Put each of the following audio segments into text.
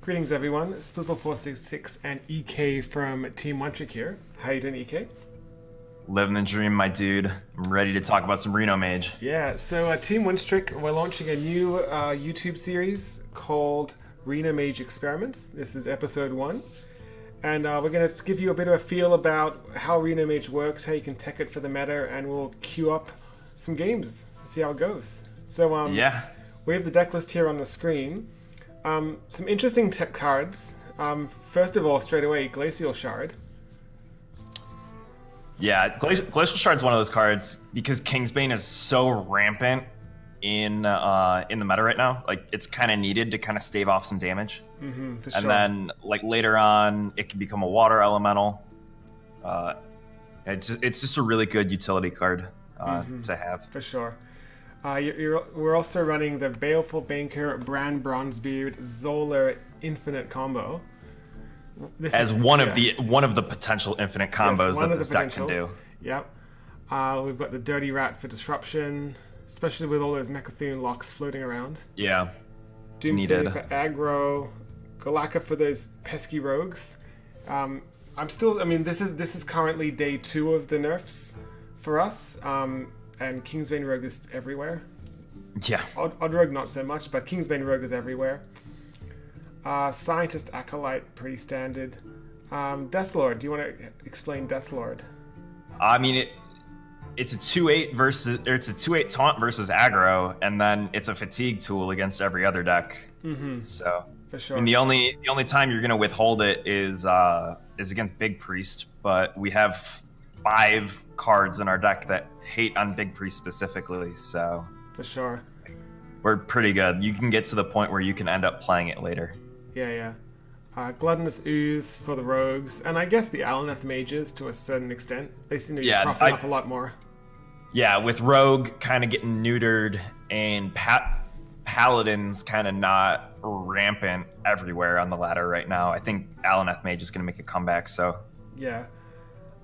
Greetings everyone, Stizzle466 and EK from Team One Trick here. How you doing, EK? Living the dream, my dude. I'm ready to talk about some Reno Mage. Yeah, so Team One Trick, we're launching a new YouTube series called Reno Mage Experiments. This is episode 1. And we're going to give you a bit of a feel about how Reno Mage works, how you can tech it for the meta, and we'll queue up some games to see how it goes. So yeah, we have the deck list here on the screen. Some interesting tech cards. First of all, straight away, Glacial Shard. Yeah, Glacial Shard's one of those cards because Kingsbane is so rampant in the meta right now. Like, it's kind of needed to kind of stave off some damage. For and sure. then, like, later on, it can become a water elemental. It's just a really good utility card to have. For sure. We're also running the Baleful Banker, Bran Bronzebeard, Zola Infinite combo. This As is, one of the potential infinite combos that this deck can do. Yep. We've got the Dirty Rat for disruption, especially with all those Mecha'thun locks floating around. Yeah. Doomsday for aggro, Galaka for those pesky rogues. I mean, this is currently day 2 of the nerfs for us. And Kingsbane Rogue is everywhere. Yeah. Odd Rogue not so much, but Kingsbane Rogue is everywhere. Scientist Acolyte, pretty standard. Deathlord, do you want to explain Deathlord? I mean, it's a 2/8 it's a 2/8 taunt versus aggro, and then it's a fatigue tool against every other deck. So for sure. I mean, the only time you're gonna withhold it is against Big Priest, but we have 5 cards in our deck that hate on Big Priest specifically, so for sure we're pretty good. You can get to the point where you can end up playing it later. Yeah. Gluttonous Ooze for the rogues, and I guess the Alneth mages to a certain extent. They seem to be propping up a lot more. Yeah, with Rogue kind of getting neutered and Paladins kind of not rampant everywhere on the ladder right now, I think Alneth Mage is going to make a comeback, so yeah.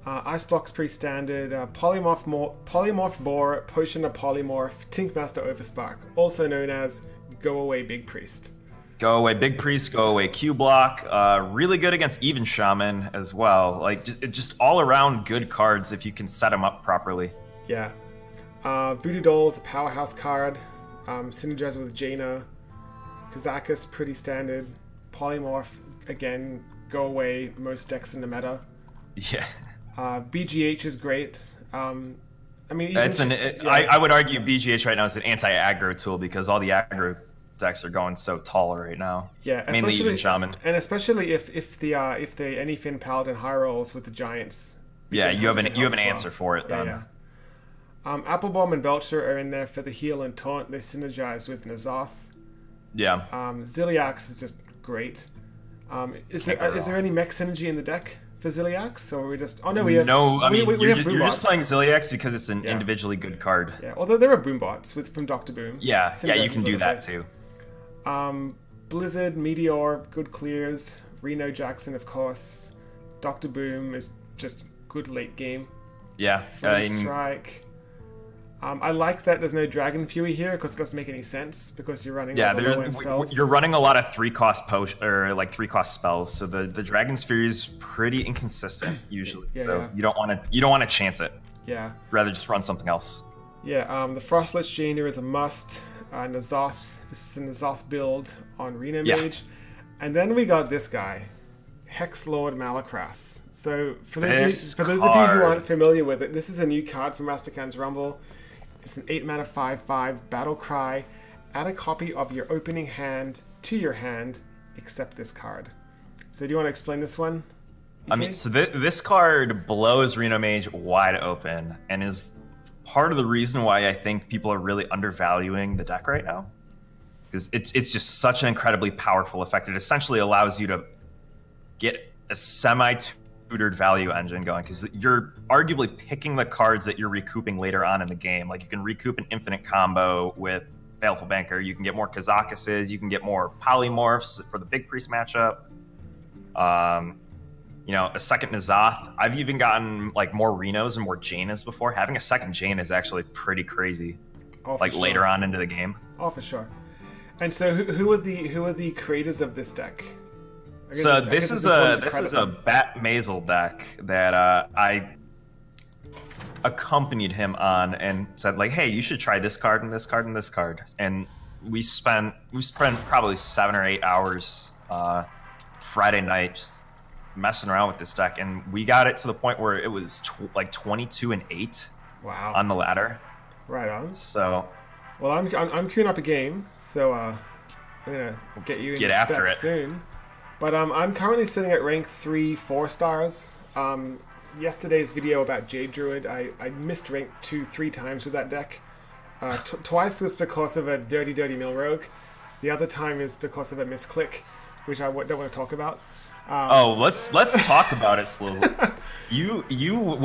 Ice Block's pretty standard. Polymorph Boar, Potion of Polymorph, Tinkmaster Overspark, also known as Go Away Big Priest. Go away Big Priest, go away Q Block. Really good against even Shaman as well. Like, just all around good cards if you can set them up properly. Yeah. Voodoo Doll's a powerhouse card. Synergize with Jaina. Kazakus, pretty standard. Polymorph, again, go away most decks in the meta. Yeah. BGH is great. I mean, I would argue BGH right now is an anti-aggro tool because all the aggro decks are going so tall right now. Yeah, mainly even Shaman, and especially if the Anyfin Paladin high rolls with the Giants. Yeah, you have an answer for it then. Yeah. Applebomb and Belcher are in there for the heal and taunt. They synergize with N'Zoth. Yeah. Ziliax is just great. Is there any mech synergy in the deck for Ziliax, or are we just? Oh no, we have. No, I mean we have you're just playing Ziliax because it's an individually good card. Yeah, although there are Boombots from Dr. Boom. Yeah, you can do that too. Blizzard, Meteor, good clears. Reno Jackson, of course. Dr. Boom is just good late game. Yeah. Strike. I like that there's no Dragon Fury here because it doesn't make any sense because you're running spells. You're running a lot of 3-cost potion or like 3-cost spells, so the Dragon's Fury is pretty inconsistent usually. You don't want to chance it. Yeah. Rather just run something else. Yeah. The Frostlich Jaina is a must. N'Zoth. This is the N'Zoth build on Reno Mage, and then we got this guy, Hex Lord Malakras. So for those of you who aren't familiar with it, this is a new card from Rastakhan's Rumble. It's an 8-mana 5/5 battle cry. Add a copy of your opening hand to your hand, except this card. So do you want to explain this one? I mean, so this card blows Reno Mage wide open and is part of the reason why I think people are really undervaluing the deck right now. Because it's just such an incredibly powerful effect. It essentially allows you to get a semi-tutored value engine going because you're arguably picking the cards that you're recouping later on in the game. Like, you can recoup an infinite combo with Baleful Banker. You can get more Kazakuses. You can get more Polymorphs for the Big Priest matchup. You know, a second N'Zoth. I've even gotten like more Renos and more Jainas before. Having a second Jaina is actually pretty crazy. Like later on into the game. Oh, for sure. And so, who are the creators of this deck? So this is a Bat Mazel deck that I accompanied him on and said like, hey, you should try this card and this card and this card. And we spent probably 7 or 8 hours Friday night just messing around with this deck, and we got it to the point where it was like 22-8. Wow. On the ladder. Right on. So. Well, I'm queuing up a game, so I'm gonna get you into after it soon. But I'm currently sitting at rank 3 4-stars. Yesterday's video about Jade Druid, I missed rank 2 3 times with that deck. Twice was because of a dirty mill rogue. The other time is because of a misclick, which I don't want to talk about. Let's talk about it slowly. You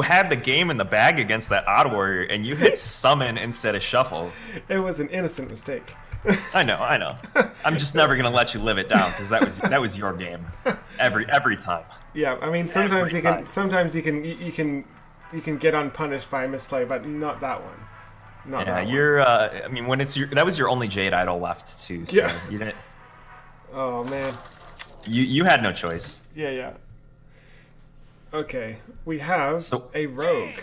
had the game in the bag against that Odd Warrior, and you hit summon instead of shuffle. It was an innocent mistake. I know. I'm just never gonna let you live it down because that was your game, every time. Yeah, I mean sometimes you can get unpunished by a misplay, but not that one. Not that one. You're. I mean, when that was your only Jade idol left too. So yeah. You didn't. Oh man. You had no choice. Yeah. Okay, we have a rogue.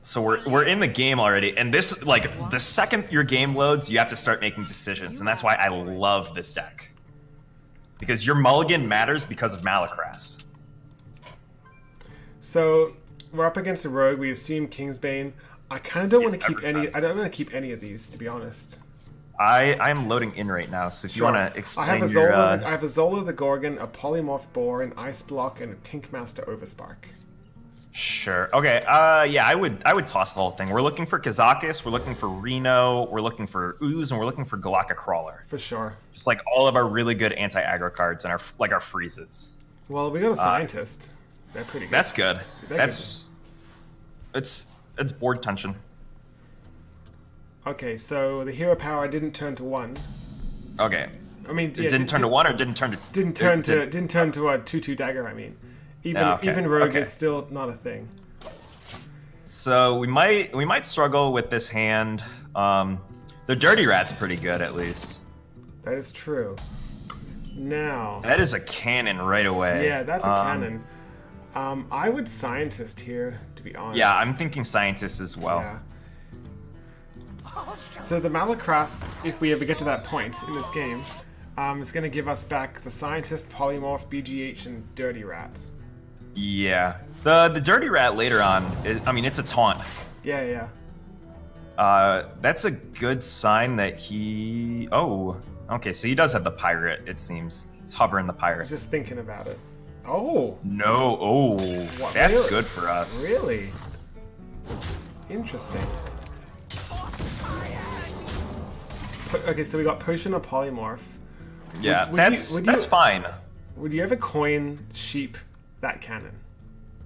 So we're in the game already, and this, like, the second your game loads, you have to start making decisions, and that's why I love this deck. Because your mulligan matters because of Malakras. So we're up against a rogue. We assume Kingsbane. I kind of don't want to keep any. I don't want to keep any of these, to be honest. I'm loading in right now, so if you want to explain I have a Zola the Gorgon, a Polymorph Boar, an Ice Block, and a Tinkmaster Overspark. Sure. Okay. Yeah, I would toss the whole thing. We're looking for Kazakis, we're looking for Reno, we're looking for Ooze, and we're looking for Galaka Crawler. For sure. Just like all of our really good anti-aggro cards and our freezes. Well, we got a Scientist. They're pretty good. That's good. It's board tension. Okay, so the hero power didn't turn to 1. Okay. I mean, it didn't turn to 1 or didn't turn to... Didn't turn to a 2/2 dagger, I mean. Even rogue is still not a thing. So we might struggle with this hand. The Dirty Rat's pretty good, at least. That is true. Now... That is a cannon right away. Yeah, that's a cannon. I would Scientist here, to be honest. Yeah, I'm thinking Scientist as well. Yeah. So the Malakras, if we ever get to that point in this game, is going to give us back the Scientist, Polymorph, BGH, and Dirty Rat. Yeah. The Dirty Rat later on, it's a taunt. Yeah. That's a good sign that he... Oh, okay, so he does have the Pirate, it seems. He's hovering the Pirate. I was just thinking about it. Oh! No, oh. What, that's really? Good for us. Really? Interesting. Okay, so we got Potion or Polymorph. Yeah, that's fine. Would you ever coin Sheep that cannon?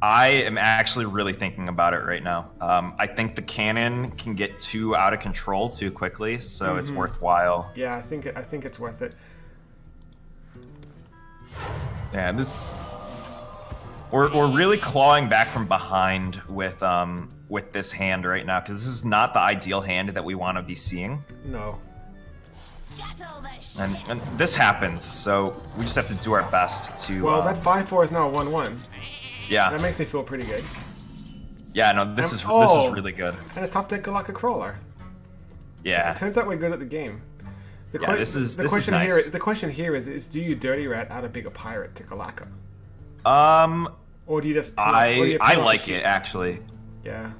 I am actually really thinking about it right now. I think the cannon can get too out of control too quickly, so it's worthwhile. Yeah, I think it's worth it. Yeah, we're really clawing back from behind with this hand right now, because this is not the ideal hand that we want to be seeing. No. And this happens, so we just have to do our best to... Well, that 5/4 is now a 1/1. Yeah. That makes me feel pretty good. Yeah, no, this is really good. And a top deck Galaka Crawler. Yeah. It turns out we're good at the game. The question here is do you Dirty Rat add a bigger pirate to Galaka? Or do you just... I like it, actually. Yeah.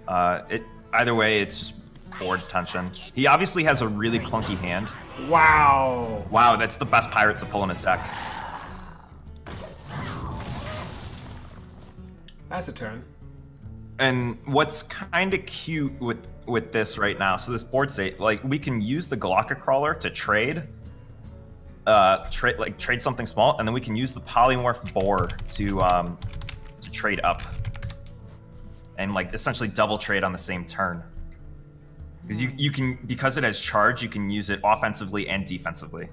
Either way, it's just board tension. He obviously has a really clunky hand. Wow. Wow, that's the best pirate to pull in his deck. That's a turn. And what's kind of cute with this right now, so this board state, like, we can use the Galaka Crawler to trade something small, and then we can use the Polymorph Boar to trade up. And like essentially double trade on the same turn. Because you can, because it has charge, you can use it offensively and defensively.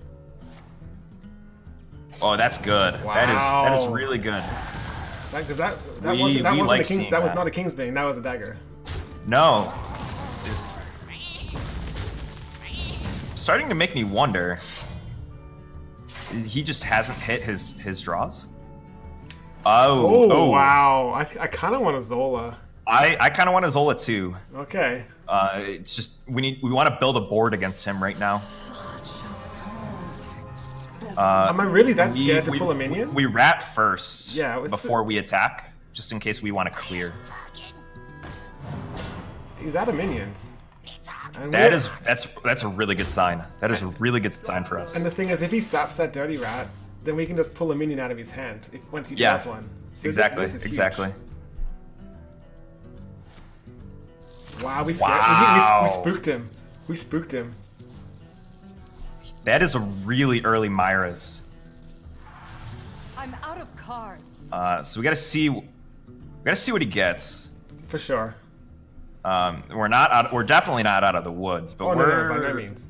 Oh, that's good. Wow. That is really good. Because that was not a Kingsbane, that was a dagger. No. It's starting to make me wonder. He just hasn't hit his draws. Oh wow! I kind of want a Zola. I kind of want a Zola too. Okay. It's just we want to build a board against him right now. Am I really that scared to pull a minion? We rat first. Yeah. Before we attack, just in case we want to clear. He's out of minions. And that's a really good sign. That is a really good sign for us. And the thing is, if he saps that dirty rat, then we can just pull a minion out of his hand once he draws one. So exactly. This is huge. Exactly. Wow, we spooked him. We spooked him. That is a really early Myra's. I'm out of cards. So we gotta see what he gets. For sure. We're definitely not out of the woods, but no, by no means.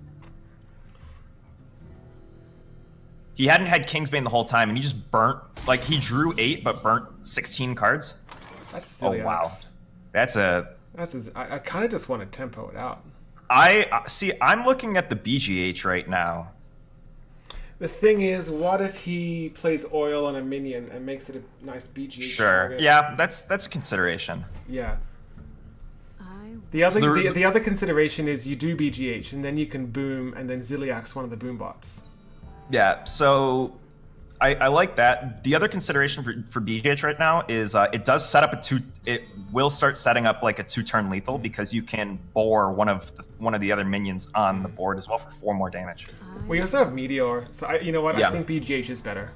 He hadn't had Kingsbane the whole time, and he just burnt. Like he drew 8, but burnt 16 cards. That's silly. Oh wow, I kind of just want to tempo it out. I'm looking at the BGH right now. The thing is, what if he plays oil on a minion and makes it a nice BGH target? Yeah, that's a consideration. Yeah. The other consideration is you do BGH and then you can boom and then Ziliak's one of the boom bots. Yeah, so I like that. The other consideration for BGH right now is it does set up it will start setting up like a 2-turn lethal because you can bore one of the other minions on the board as well for 4 more damage. We also have Meteor, so you know what? Yeah. I think BGH is better.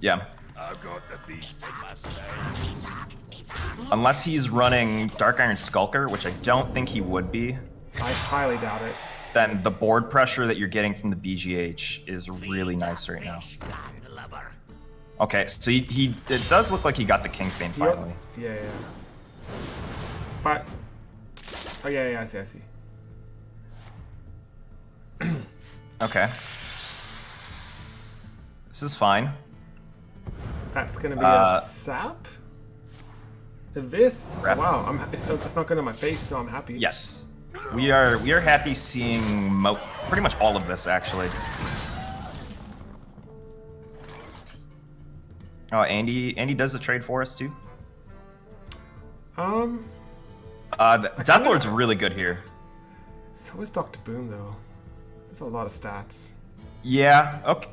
Yeah. I've got the beast in my sleigh. Unless he's running Dark Iron Skulker, which I don't think he would be. I highly doubt it. Then the board pressure that you're getting from the BGH is really nice right now. Okay, so it does look like he got the Kingsbane finally. Yeah. But oh yeah, I see. Okay. This is fine. That's gonna be a sap. Abyss. Oh, wow, it's not going on my face, so I'm happy. Yes, we are happy seeing pretty much all of this actually. Oh, Andy does the trade for us too. Deathlord's really good here. So is Dr. Boom though. That's a lot of stats. Yeah. Okay.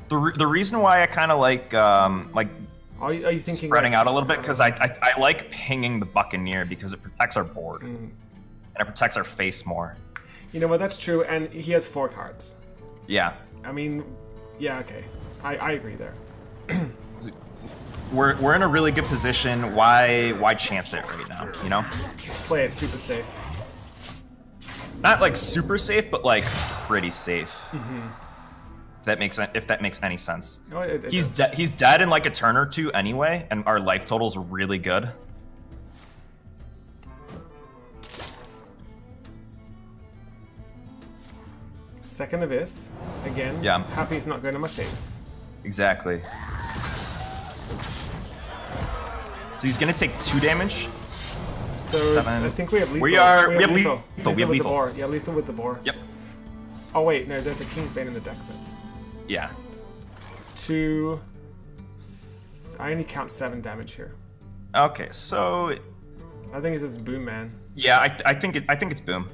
The reason why I kind of like Are you thinking spreading out a little bit because I like pinging the Buccaneer because it protects our board and it protects our face more. You know what? That's true, and he has 4 cards. Yeah. I mean, yeah, okay. I agree there. We're in a really good position. Why chance it right now? You know. Just play it super safe. Not like super safe, but like pretty safe. If that makes any sense. No, He's dead in like a turn or two anyway, and our life total's really good. Second Abyss. Again, yeah. Happy it's not going to my face. Exactly. So he's gonna take 2 damage. So 7. I think we have lethal. We have lethal. We have lethal. Boar. Yeah, lethal with the boar. Yep. Oh wait, no, there's a Kingsbane in the deck then. Yeah. 2. I only count 7 damage here. Okay, so I think it's just Boom Man. yeah, I think it's Boom.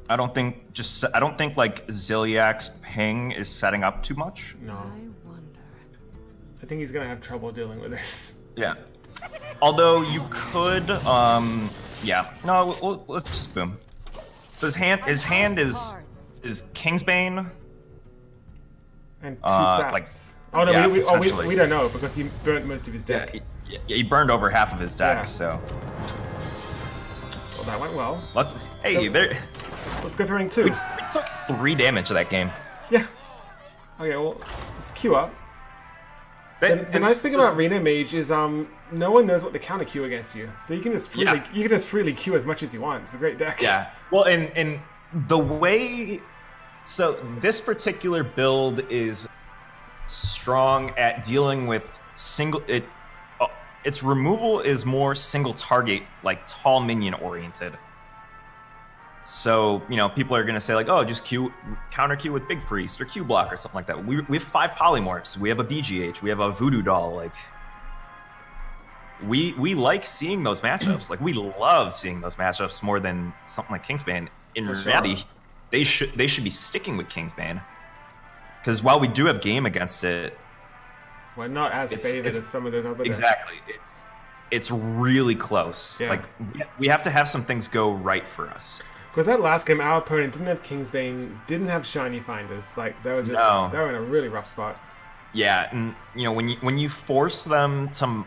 I don't think like Ziliak's ping is setting up too much. No. I think he's gonna have trouble dealing with this. Yeah. Although you could, yeah. No, let's just Boom. So his hand is Kingsbane. And 2 saps. Like, oh no, yeah, we don't know because he burnt most of his deck. Yeah, he burned over half of his deck, Yeah. so. Well, that went well. Hey, there. Let's go for ring 2. We took 3 damage of that game. Yeah. Okay, well, let's queue up. The nice thing about Reno Mage is no one knows what to counter queue against you, so you can just freely queue as much as you want. It's a great deck. Yeah. Well, and the way, so this particular build is strong at dealing with its removal is more single target, like tall minion oriented. So, you know, people are going to say like, oh, just counter Q with Big Priest or Q block or something like that. We have 5 polymorphs. We have a BGH. We have a Voodoo Doll. Like, we like seeing those matchups. Like, we love seeing those matchups more than something like Kingsbane. In reality, they should be sticking with Kingsbane. Because while we do have game against it, we're not as favored as some of those other decks. Exactly. It's really close. Yeah. Like, we have to have some things go right for us. Because that last game, our opponent didn't have Kingsbane, didn't have Shiny Finders. Like, they were just they were in a really rough spot. Yeah, and you know, when you force them to,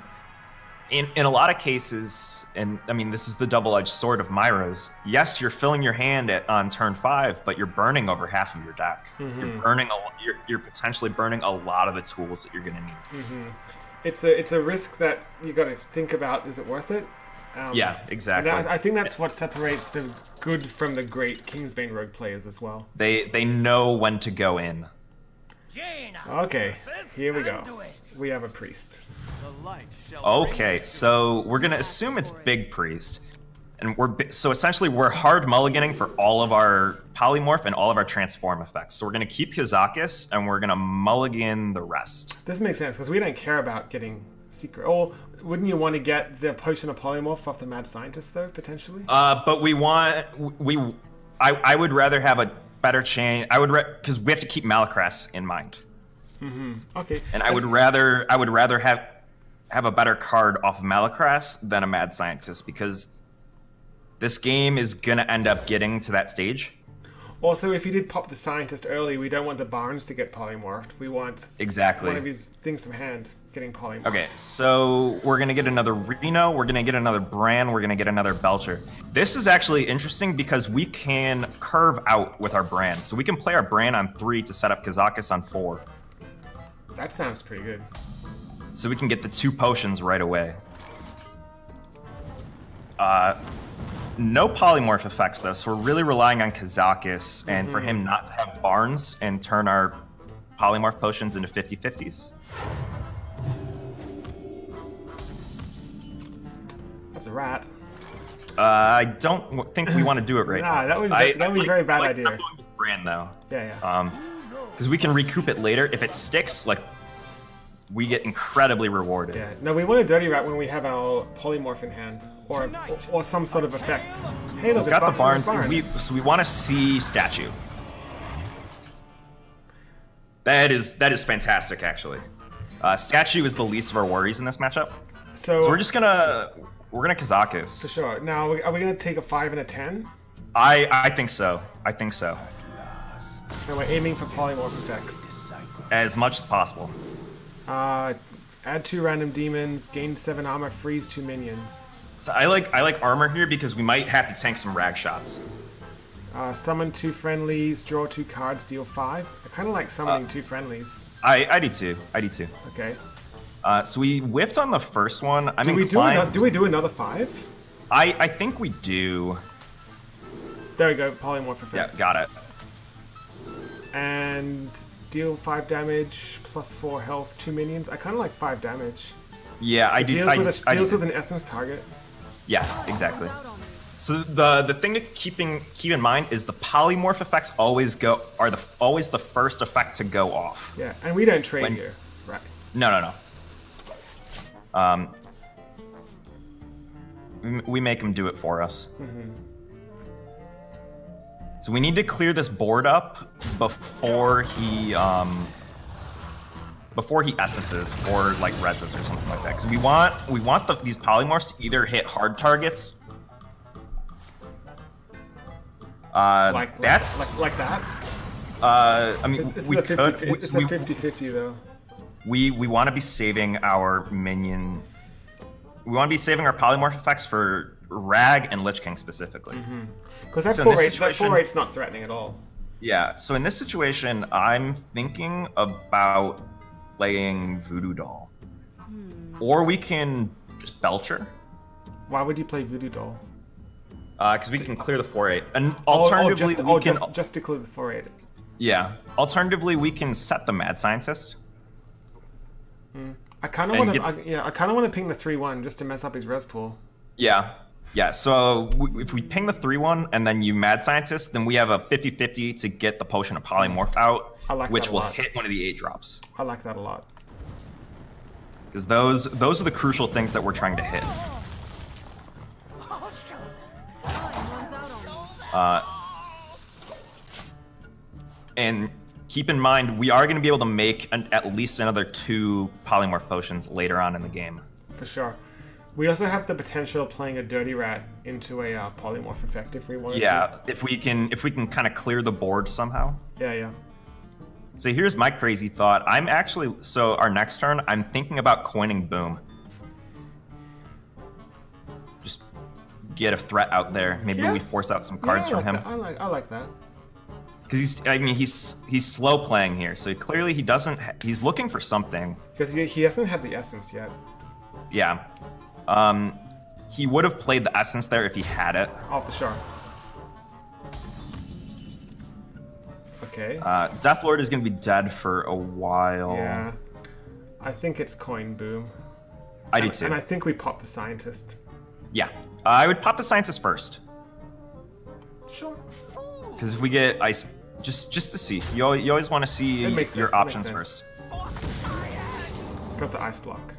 in a lot of cases, and I mean, this is the double-edged sword of Myra's. Yes, you're filling your hand on turn 5, but you're burning over half of your deck. You're potentially burning a lot of the tools that you're going to need. It's a risk that you got to think about. Is it worth it? Yeah, exactly. I think that's what separates the good from the great Kingsbane rogue players as well. They know when to go in. Okay, here we go. We have a priest. Okay, so we're gonna assume it's Big Priest, and so essentially we're hard mulliganing for all of our polymorph and all of our transform effects. So we're gonna keep Kazakis and we're gonna mulligan the rest. This makes sense because we don't care about getting secret. Or wouldn't you want to get the potion of polymorph off the mad scientist though, potentially? But I would rather have a better chain. Because we have to keep Malakras in mind. Okay. And I would rather have a better card off of Malakras than a mad scientist, because this game is gonna end up getting to that stage. Also, if you did pop the scientist early, we don't want the Barnes to get polymorphed. We want one of his things from hand getting polymorphed. Okay, so we're gonna get another Reno, we're gonna get another Bran, we're gonna get another Belcher. This is actually interesting because we can curve out with our Bran. So we can play our Bran on 3 to set up Kazakis on 4. That sounds pretty good. So we can get the 2 potions right away. No polymorph effects though, so we're really relying on Kazakis and for him not to have Barnes and turn our polymorph potions into 50/50s. That's a rat. I don't think we want to do it right now. That would be a very bad idea. I'm going with Bran though. Yeah. Because we can recoup it later. If it sticks, like, we get incredibly rewarded. Yeah. No, we want a dirty rat when we have our polymorph in hand, or some sort of effect. Hey, look, it's got the Barnes. So we want to see statue. That is fantastic, actually. Statue is the least of our worries in this matchup. So we're gonna Kazakis. For sure. Now, are we gonna take a 5 and a 10? I think so. I think so. And we're aiming for polymorph effects. As much as possible. Add 2 random demons, gain 7 armor, freeze 2 minions. So I like armor here because we might have to tank some rag shots. Summon 2 friendlies, draw 2 cards, deal 5. I kind of like summoning 2 friendlies. I do too. I do too. Okay. So we whiffed on the first one. Do we do another 5? I think we do. There we go, polymorph effect. Yeah, got it. And deal 5 damage, plus 4 health, 2 minions. I kind of like 5 damage. Yeah, I do. Deals with an essence target. Yeah, exactly. So the thing to keep in mind is the polymorph effects always the first effect to go off. Yeah, and we don't trade here, right? No. We make him do it for us. So we need to clear this board up before he essences or like reses or something like that. Because we want these polymorphs to either hit hard targets. Like that? I mean, it's a 50-50 though. We want to be saving our minion. We want to be saving our polymorph effects for Rag and Lich King specifically. Because that 4-8's not threatening at all. Yeah, so in this situation, I'm thinking about playing Voodoo Doll. Or we can just Belcher. Why would you play Voodoo Doll? Because we can clear the 4-8. And alternatively, just to clear the 4-8. Yeah. Alternatively, we can set the Mad Scientist. I kind of want to ping the 3-1 just to mess up his res pool. Yeah. Yeah, so if we ping the 3-1 and then you Mad Scientist, then we have a 50-50 to get the Potion of Polymorph out, which will hit one of the 8 drops. I like that a lot. Because those are the crucial things that we're trying to hit. And keep in mind, we are going to be able to make at least another 2 Polymorph Potions later on in the game. For sure. We also have the potential of playing a Dirty Rat into a Polymorph effect if we wanted to. Yeah, if we can kind of clear the board somehow. Yeah. So here's my crazy thought. So our next turn, I'm thinking about coining Boom. Just get a threat out there. Maybe we force out some cards from him. I like that. Because he's slow playing here, so clearly he's looking for something. Because he hasn't had the Essence yet. Yeah. He would have played the Essence there if he had it. Oh, for sure. Okay. Deathlord is going to be dead for a while. Yeah. I think it's coin Boom. I do too. And I think we pop the Scientist. Yeah. I would pop the Scientist first. Sure. Because if we get Ice... Just to see. You always want to see your options first. Got the Ice Block.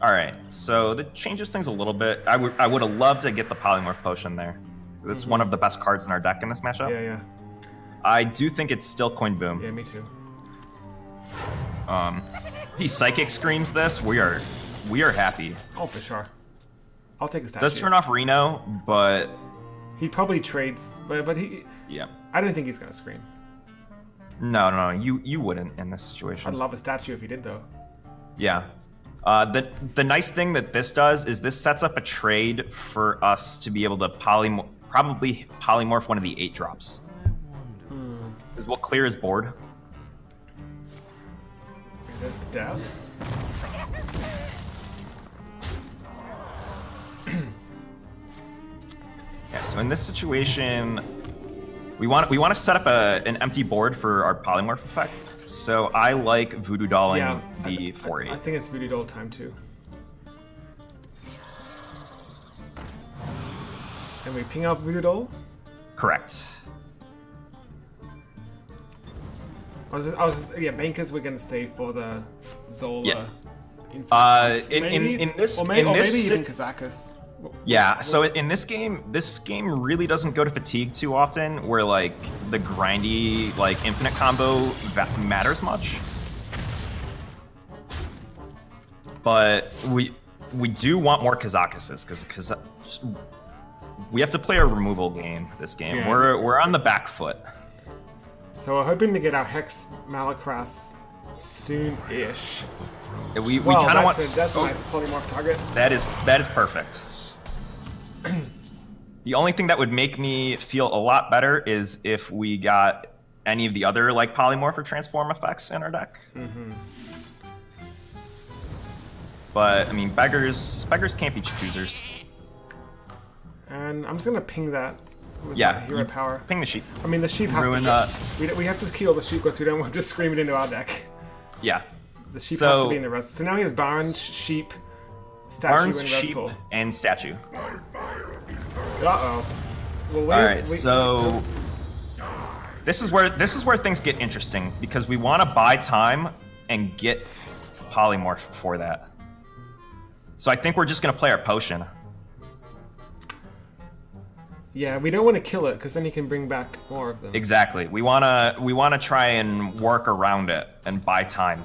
Alright, so that changes things a little bit. I would have loved to get the Polymorph Potion there. That's one of the best cards in our deck in this matchup. Yeah. I do think it's still Coin Boom. Yeah, me too. He Psychic Screams this. We are happy. Oh, for sure. I'll take a stat. Does turn off Reno, but he'd probably trade, but he. Yeah. I don't think he's gonna scream. No, you wouldn't in this situation. I'd love a statue if he did though. Yeah. The nice thing that this does is this sets up a trade for us to be able to probably polymorph one of the 8 drops. Because we'll clear his board. Okay, there's the death. Yeah, so in this situation, we want to set up an empty board for our polymorph effect. So I like Voodoo Dolling the 4-8. I think it's Voodoo Doll time too. And we ping out Voodoo Doll? Correct. Bankers we're gonna save for the Zola. Yeah. In this maybe even Kazakus. Yeah, so in this game really doesn't go to fatigue too often, where like the grindy like infinite combo matters much. But we do want more Kazakuses because we have to play a removal game this game. Yeah. We're on the back foot. So we're hoping to get our Hex Malakras soon-ish. We kind of want. That's a nice polymorph target. That is perfect. The only thing that would make me feel a lot better is if we got any of the other like polymorph or transform effects in our deck. But I mean, beggars can't be choosers. And I'm just gonna ping that with hero power. Ping the sheep. I mean, the sheep has to. We have to kill the sheep because we don't want to just scream it into our deck. Yeah. The sheep has to be in the res. So now he has Barnes, sheep, statue, and sheep, pool. and statue. Uh-oh. Well, Alright, so this is where things get interesting because we want to buy time and get polymorph for that. So I think we're just gonna play our potion. Yeah, we don't want to kill it because then he can bring back more of them. Exactly. We wanna try and work around it and buy time.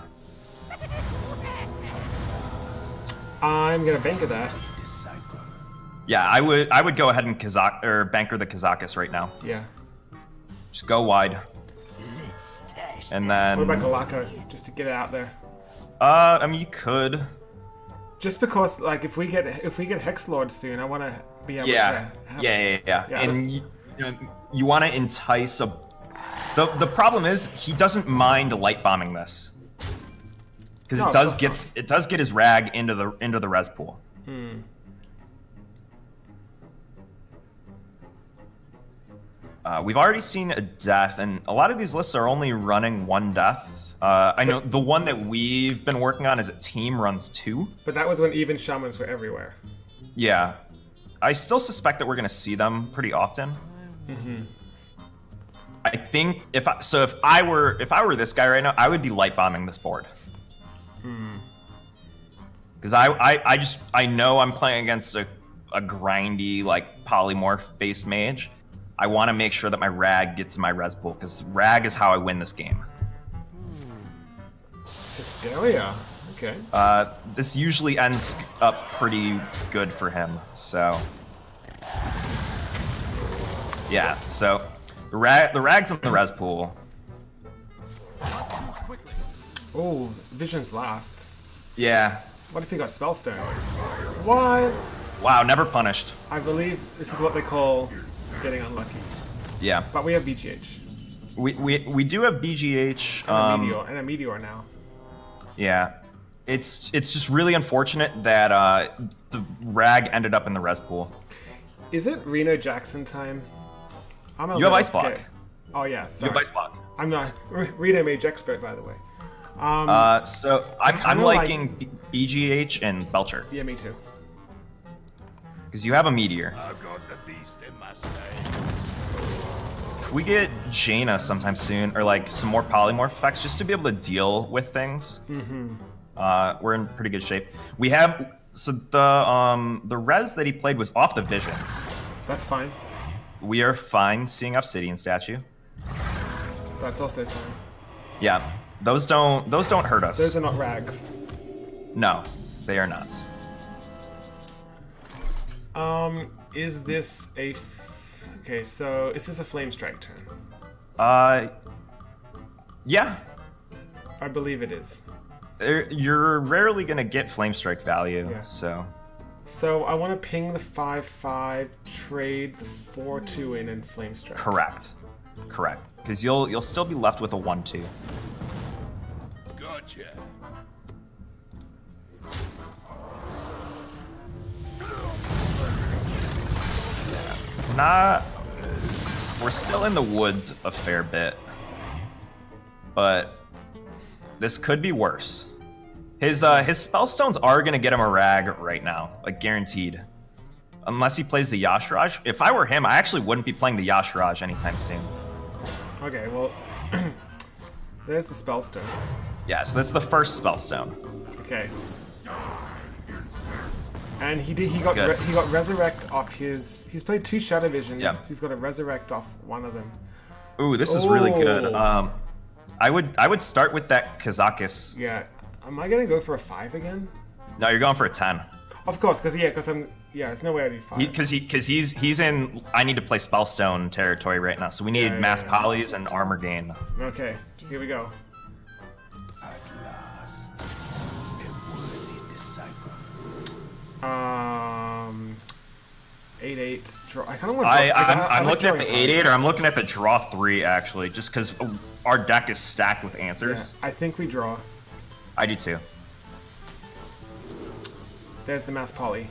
I'm gonna banker that. Yeah, I would go ahead and banker the Kazakus right now. Yeah. Just go wide. And then what about Galaka, just to get it out there? I mean you could. Just because like if we get Hex Lord soon, I wanna be able to have Yeah. And you wanna entice a the problem is he doesn't mind light bombing this. Because it does get his rag into the res pool. We've already seen a death, and a lot of these lists are only running 1 death. I know the one that we've been working on as a team runs 2. But that was when even shamans were everywhere. Yeah. I still suspect that we're going to see them pretty often. I think if I were this guy right now, I would be light bombing this board. Because I know I'm playing against a grindy, like, polymorph-based mage. I want to make sure that my rag gets in my res pool, because rag is how I win this game. Hysteria. Okay. This usually ends up pretty good for him, so... Yeah, so the rag's in the res pool. Oh, Vision's last. Yeah. What if he got Spellstone? What? Wow, never punished. I believe this is what they call getting unlucky. Yeah. But we have BGH. We do have BGH. And a meteor now. Yeah. It's just really unfortunate that the rag ended up in the res pool. Is it Reno Jackson time? You have Ice Block. Oh yeah, sorry. You have Ice Block. I'm not Reno Mage expert, by the way. So I'm liking BGH and Belcher. Yeah, me too. Because you have a meteor. I've got the beast in my state. If we get Jaina sometime soon, or like some more polymorph effects, just to be able to deal with things, we're in pretty good shape. We have the res that he played was off the visions. That's fine. We are fine seeing Obsidian statue. That's also fine. Yeah, those don't hurt us. Those are not rags. No, they are not. Is this a... Okay, so is this a Flame Strike turn? Yeah. I believe it is. You're rarely gonna get Flame Strike value, Yeah. so... So I want to ping the 5/5, trade the 4/2 in, and Flame Strike. Correct. Because you'll still be left with a 1/2. Gotcha. We're still in the woods a fair bit, but this could be worse. His Spellstones are gonna get him a rag right now, like guaranteed. Unless he plays the Yashiraj. If I were him, I actually wouldn't be playing the Yashiraj anytime soon. Okay, well, there's the Spellstone. Yeah, so that's the first Spellstone. Okay. And he got Resurrect off his... He's played 2 Shadow Visions. Yep. He's got a Resurrect off one of them. Ooh, this is really good. I would start with that Kazakis. Yeah. Am I gonna go for a 5 again? No, you're going for a 10. Of course, because I'm... Yeah, there's no way I need 5. Because he's in I need to play Spellstone territory right now, so we need mass polys and armor gain. Okay, here we go. At last, a worthy disciple. 8/8 draw. I kind of want to. I'm looking at the 8/8, or I'm looking at the draw 3 actually, just because our deck is stacked with answers. Yeah, I think we draw. I do too. There's the mass poly.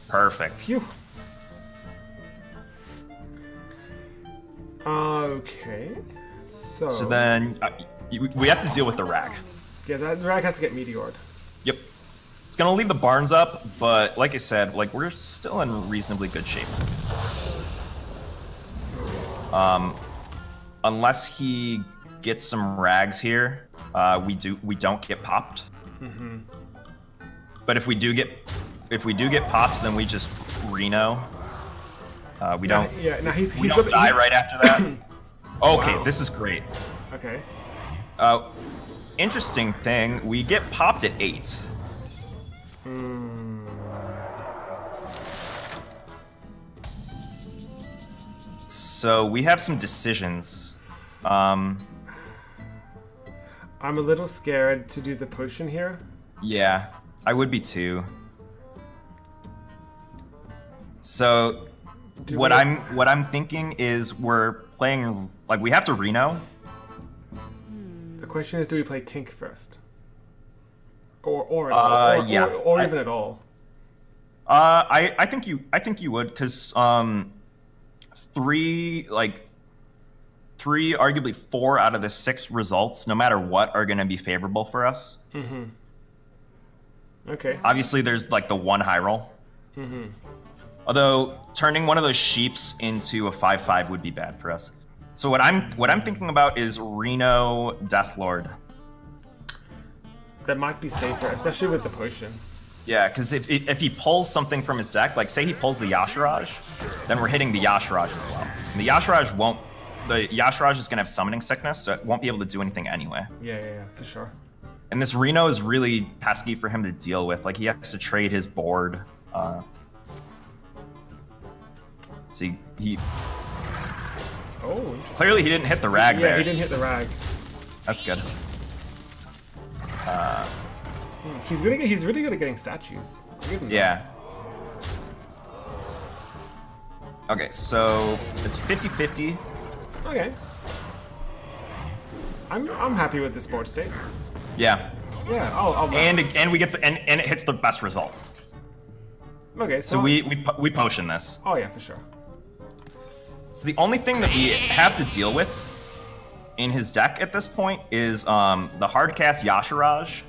Perfect. Phew. Okay. So then we have to deal with the rag. Yeah, that rag has to get meteored. Yep. It's gonna leave the barns up, but like I said, like we're still in reasonably good shape. Unless he gets some rags here, we don't get popped. But if we do get popped, then we just Reno. We don't. Yeah. Now we don't die right after that. Okay, Wow. This is great. Okay. Interesting thing, we get popped at 8. So we have some decisions. I'm a little scared to do the potion here. Yeah, I would be too. So what I'm thinking is we're playing, like, we have to Reno. The question is, do we play Tink first? Or even at all? I think you would, because 3, arguably 4 out of the 6 results, no matter what, are going to be favorable for us. Okay. Obviously, there's like the one high roll. Although turning one of those sheeps into a 5/5 would be bad for us. So what I'm thinking about is Reno Deathlord. That might be safer, especially with the potion. Yeah, because if he pulls something from his deck, like say he pulls the Yasharaj, then we're hitting the Yasharaj as well. And the Yasharaj won't. The Yasharaj is gonna have summoning sickness, so it won't be able to do anything anyway. Yeah, for sure. And this Reno is really pesky for him to deal with. Like he has to trade his board. So he Oh, clearly he didn't hit the rag there. Yeah, he didn't hit the rag. That's good. He's really good at getting statues. I'll give him that. Yeah. Okay, so it's 50-50. Okay. I'm happy with this board state. Yeah. Yeah. I'll and we get the and it hits the best result. Okay. So we potion this. Oh yeah, for sure. So the only thing that we have to deal with in his deck at this point is the hard cast Yasharaj.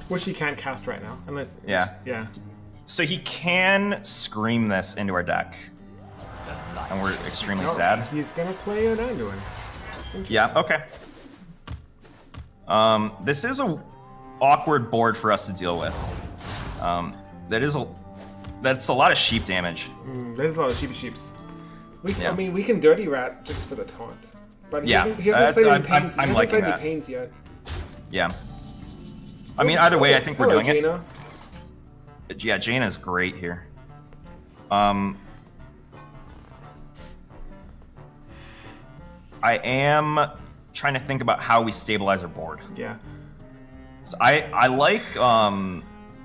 Which he can't cast right now, unless... Yeah. Yeah. So he can scream this into our deck. And we're extremely sad. He's gonna play an Anduin. Yeah, okay. This is a awkward board for us to deal with. That's a lot of sheep damage. There's a lot of sheeps. Yeah. I mean, we can Dirty Rat just for the taunt. But he Yeah, hasn't played any pains, I'm liking that. pains yet. Yeah. I mean, either way, I think we're doing Jaina. it. Yeah, Jaina's great here. I am trying to think about how we stabilize our board. Yeah. So I like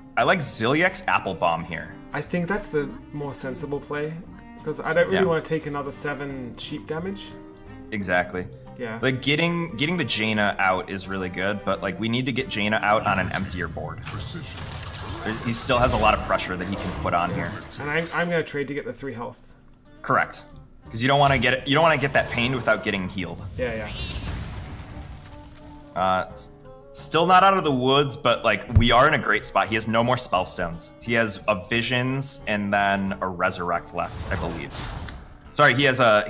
Ziliek's Apple Bomb here. I think that's the more sensible play. Because I don't really Yeah. want to take another 7 sheep damage. Exactly. Yeah. Like getting the Jaina out is really good, but like we need to get Jaina out on an emptier board. He still has a lot of pressure that he can put on here. And I'm gonna trade to get the 3 health. Correct. Because you don't want to get it. You don't want to get that pain without getting healed. Yeah. Still not out of the woods, but like we are in a great spot. He has no more spell stones. He has a Visions and then a Resurrect left, I believe. Sorry, he has a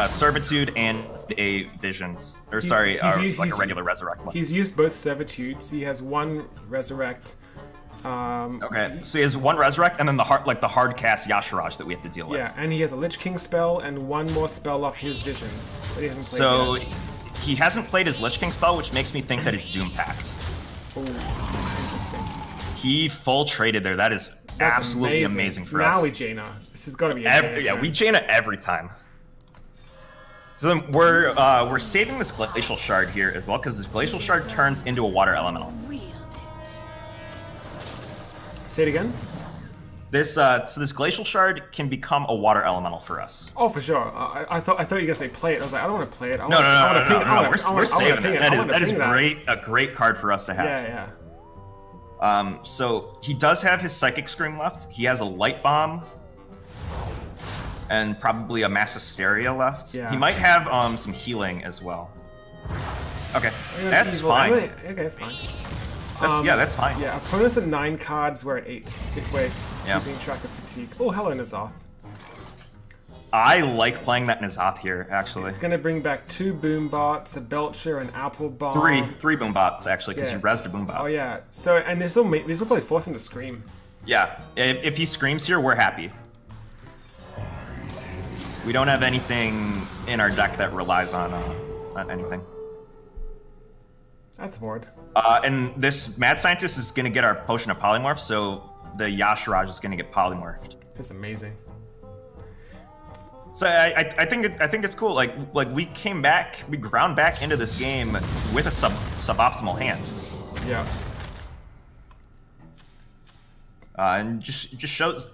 Servitude and a Visions. Or like a regular Resurrect left. He's used both Servitudes. He has 1 Resurrect. Okay, so he has 1 Resurrect and then the hard cast Yasharaj that we have to deal with. Yeah, and he has a Lich King spell and 1 more spell off his Visions. That he hasn't played So yet. he hasn't played his Lich King spell, which makes me think that he's Doom Pact. Ooh, interesting. He full traded there. That is That's absolutely amazing for now us. we Jaina. This has got to be a Yeah, we Jaina every time. So then we're saving this Glacial Shard here as well, because this Glacial Shard turns into a Water Elemental. Say it again? This this Glacial Shard can become a Water Elemental for us. Oh, for sure. I thought you were gonna say play it. I was like, I don't want to play it. No. We're saving it. That is a great card for us to have. Yeah. So he does have his Psychic Scream left. He has a Light Bomb. And probably a Mass Hysteria left. Yeah. He might have some healing as well. Okay, that's fine. Okay, that's fine. That's fine. Yeah, opponents at 9 cards, we're at 8. If we're Yeah. keeping track of fatigue. Oh, hello, Nazoth. I like playing that Nazoth here, actually. It's gonna bring back 2 Boombots, a Belcher, an Apple Bomb. Three Boombots, actually, because Yeah. you rezzed a Boombot. Oh yeah. So and this will probably force him to scream. Yeah, if he screams here, we're happy. We don't have anything in our deck that relies on anything. That's bored. And this Mad Scientist is going to get our Potion of Polymorph, so the Yasharaj is going to get polymorphed. It's amazing. So I think it's cool. Like we came back, we ground back into this game with a suboptimal hand. Yeah. And just shows,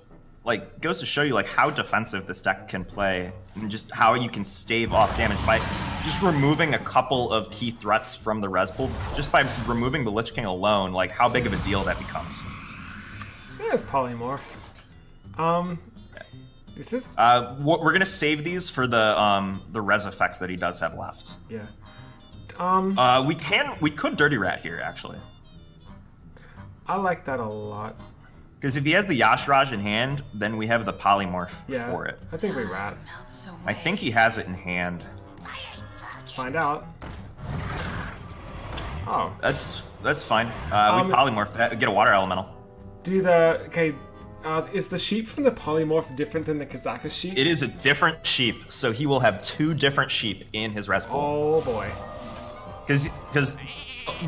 like, goes to show you like how defensive this deck can play, and just how you can stave off damage by just removing a couple of key threats from the res pool. Just by removing the Lich King alone, like how big of a deal that becomes. Yeah, it's polymorph. This is we're gonna save these for the res effects that he does have left. Yeah. We could Dirty Rat here actually. I like that a lot. Because if he has the Yashraj in hand, then we have the polymorph Yeah, for it. I think we rat. I think he has it in hand. Let's find out. Oh. That's fine. We polymorph that, get a water elemental. Is the sheep from the polymorph different than the Kazaka sheep? It is a different sheep, so he will have 2 different sheep in his res pool. Oh boy. Because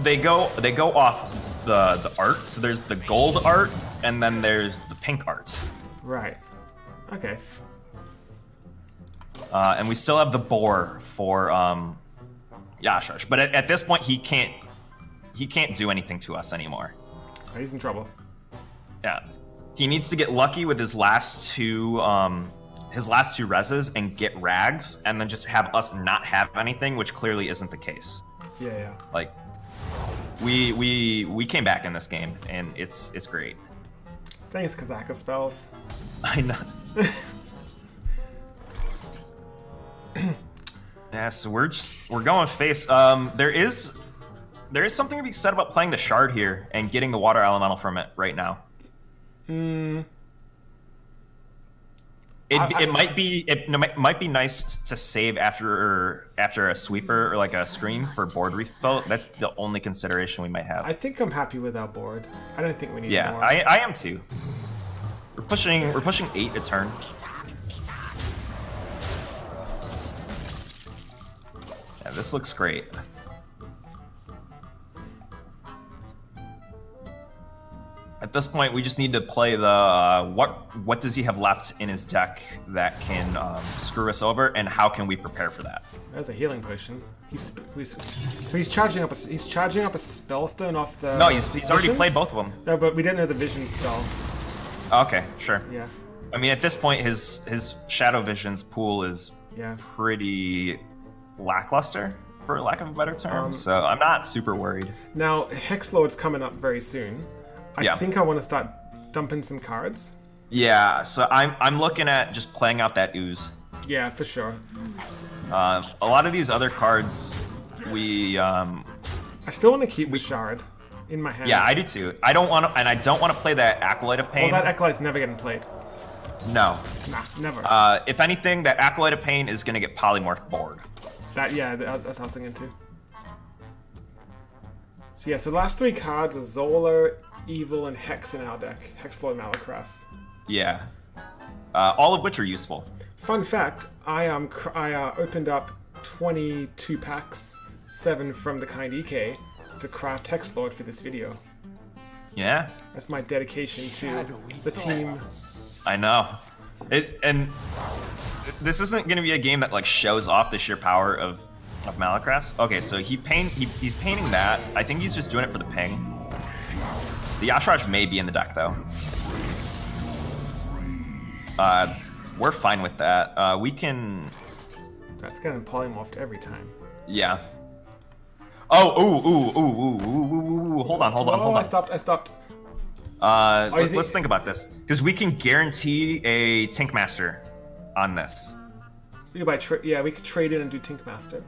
they go off the art. So there's the gold art, and then there's the pink art. Right. Okay. And we still have the boar for Yasharsh, but at this point he can't do anything to us anymore. Oh, he's in trouble. Yeah, he needs to get lucky with his last two reses and get rags, and then just have us not have anything, which clearly isn't the case. Yeah. Like, we came back in this game, and it's great. Thanks, Kazaka spells. I know. Yeah, so we're going face. There is something to be said about playing the shard here and getting the water elemental from it right now. It might be nice to save after a sweeper or like a screen for board refill. That's the only consideration we might have. I think I'm happy with our board. I don't think we need more. Yeah, I am too. We're pushing 8 a turn. Yeah, this looks great. At this point, we just need to play the what does he have left in his deck that can screw us over, and how can we prepare for that? There's a healing potion. He's charging up a spellstone off the. No, he's already visions? played both of them. No, but we didn't know the vision spell. Okay, sure. Yeah. I mean, at this point, his Shadow Visions pool is pretty lackluster, for lack of a better term. So I'm not super worried. Now, Hexlord's coming up very soon. I think I want to start dumping some cards. Yeah, so I'm looking at just playing out that ooze. Yeah, for sure. A lot of these other cards, I still want to keep the shard in my hand. Yeah, I do too. I don't want to play that Acolyte of Pain. Well, that Acolyte's never getting played. No. Nah, never. If anything, that Acolyte of Pain is going to get polymorphed board. That's what I was thinking too. So yeah, so the last 3 cards are Zola, Evil, and Hex in our deck. Hexlord Malacrass. Yeah. All of which are useful. Fun fact, I opened up 22 packs, 7 from the Kind EK, to craft Hexlord for this video. Yeah. That's my dedication to the team. I know. And this isn't going to be a game that like shows off the sheer power of Malacrass. Okay, so he's painting that. I think he's just doing it for the ping. The Yashraj may be in the deck though. We're fine with that. We can. That's getting polymorphed every time. Yeah. Oh, ooh. Hold on. I stopped. Let's think about this, because we can guarantee a Tinkmaster on this. We could trade in and do Tinkmaster.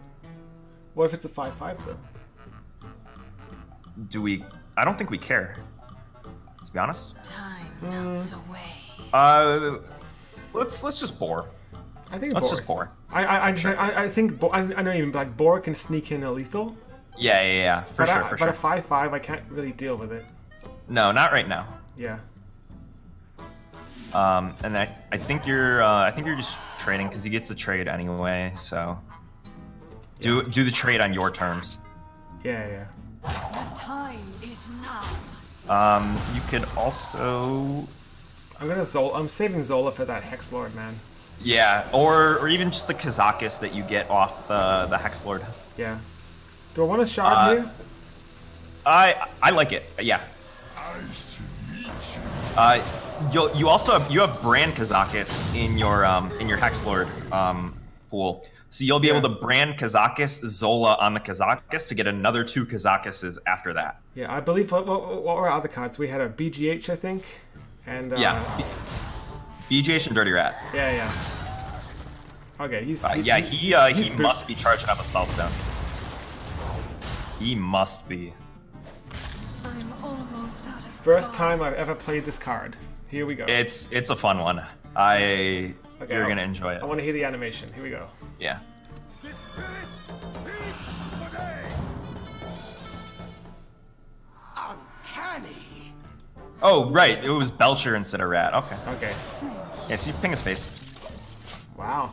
What if it's a 5/5 though? Do we? I don't think we care. To be honest. Time melts away. Let's just bore. I think let's just bore. I think I know you mean, like Bore can sneak in a lethal. Yeah. For sure. But a 5/5, I can't really deal with it. No, not right now. Yeah. And I think you're just trading because he gets the trade anyway. So do the trade on your terms. Yeah. The time is now. You could also. I'm saving Zola for that Hexlord, man. Yeah, or even just the Kazakis that you get off the Hexlord. Yeah. Do I want a shard here? I like it. Yeah. You also have Brand Kazakis in your Hexlord pool, so you'll be able to brand Kazakis Zola on the Kazakis to get another 2 Kazakises after that. Yeah, I believe what were our other cards? We had a BGH, I think, and BGH and Dirty Rat. Yeah. Okay, he must be charging up a Spellstone. He must be. I'm almost out of First time I've ever played this card. Here we go. It's a fun one. You're gonna enjoy it. I want to hear the animation. Here we go. Yeah. Uncanny. Oh, right. It was Belcher instead of Rat. Okay. Okay. Yeah, so you ping his face. Wow.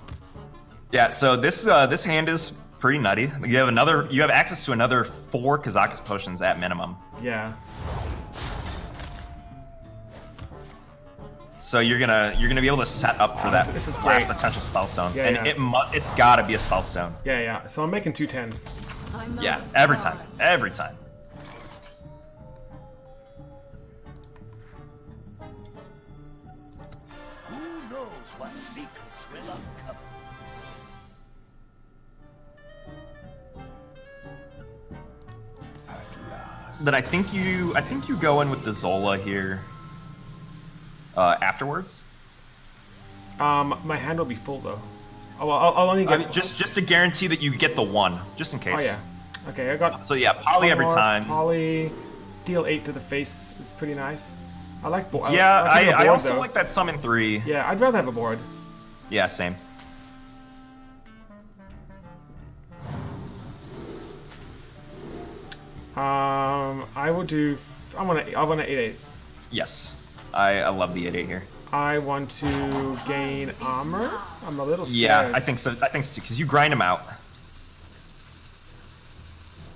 Yeah, so this hand is pretty nutty. You have access to another 4 Kazakus potions at minimum. Yeah. So you're gonna be able to set up for that this is last great. potential spellstone, Yeah, and yeah. it's gotta be a spellstone. Yeah, yeah. So I'm making 2 10s. Yeah, every time, every time. Who knows what secrets will uncover? Then I think you go in with the Zola here. Afterwards. My hand will be full though. Oh, well, I'll only get just to guarantee that you get the 1, just in case. Oh yeah. Okay, I got. So yeah, poly every time. Poly, deal 8 to the face is pretty nice. I like board. Yeah, I board, also though. like that summon 3. Yeah, I'd rather have a board. Yeah, same. I will do. I want to 8/8. Yes, I love the 8/8 here. I want to gain armor. I'm a little scared. Yeah, I think so. Because you grind them out.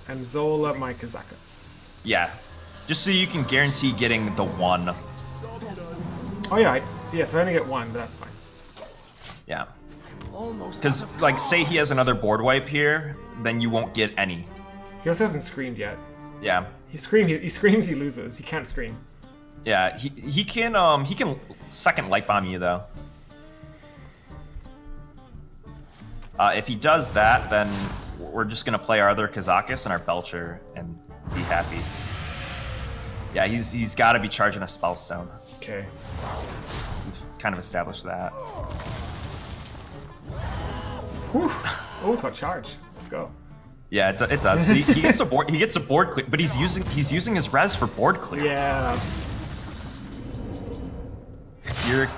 And Zola my Kazakus. Yeah, just so you can guarantee getting the 1. Oh yeah, yes, I only get 1, but that's fine. Yeah. Because like, say he has another board wipe here, then you won't get any. He also hasn't screamed yet. Yeah. He screams, he loses. He can't scream. Yeah, he can second light bomb you though. If he does that, then we're just gonna play our other Kazakus and our Belcher and be happy. Yeah, he's got to be charging a Spellstone. Okay. We've kind of established that. Whew. Oh, it's got charge. Let's go. Yeah, it does. He gets a board. He gets a board clear, but he's using his res for board clear. Yeah. You're.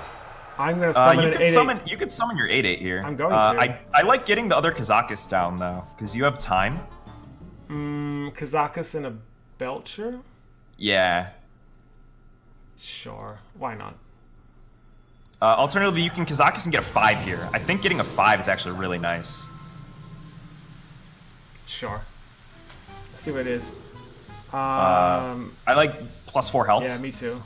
I'm gonna summon you an could 8/8. summon. You could summon your 8/8 here. I'm going to. I like getting the other Kazakus down though, because you have time. Kazakus and a Belcher? Yeah. Sure. Why not? Alternatively, you can Kazakus and get a 5 here. I think getting a 5 is actually really nice. Sure. Let's see what it is. I like +4 health. Yeah, me too.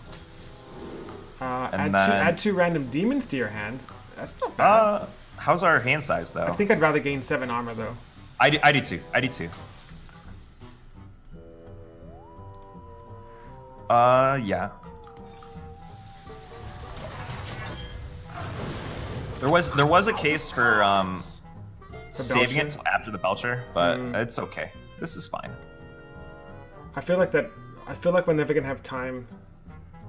And add 2 random demons to your hand. That's not bad. How's our hand size though? I think I'd rather gain 7 armor though. I do too. I do too. Yeah. There was a case for saving it till after the Belcher, but it's okay. This is fine. I feel like we're never gonna have time.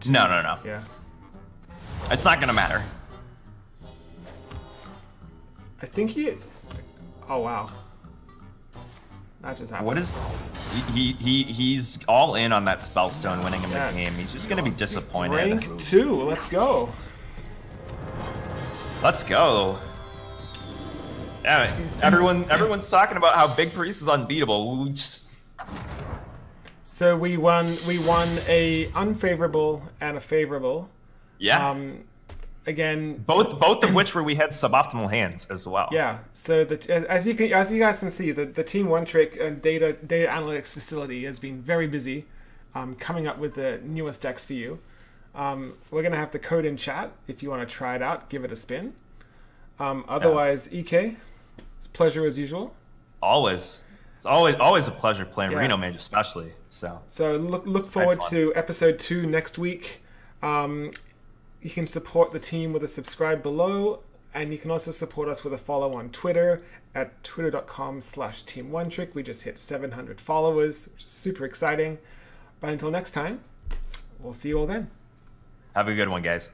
No. Yeah. It's not gonna matter. I think he. Oh wow. That just happened. What is? He's all in on that Spellstone winning him the game. He's just gonna be disappointed. Rank 2. Let's go. Let's go. Yeah, everyone's talking about how Big Priest is unbeatable. We just. So we won a unfavorable and a favorable. Yeah. Again, both of which where we had suboptimal hands as well. Yeah. So as you guys can see, the Team One Trick and data analytics facility has been very busy, coming up with the newest decks for you. We're gonna have the code in chat if you want to try it out, give it a spin. Otherwise, EK, it's a pleasure as usual. Always. It's always a pleasure playing Reno Mage, especially. So look forward to episode 2 next week. You can support the team with a subscribe below, and you can also support us with a follow on Twitter at twitter.com/team1trick. We just hit 700 followers, which is super exciting. But until next time, we'll see you all then. Have a good one, guys.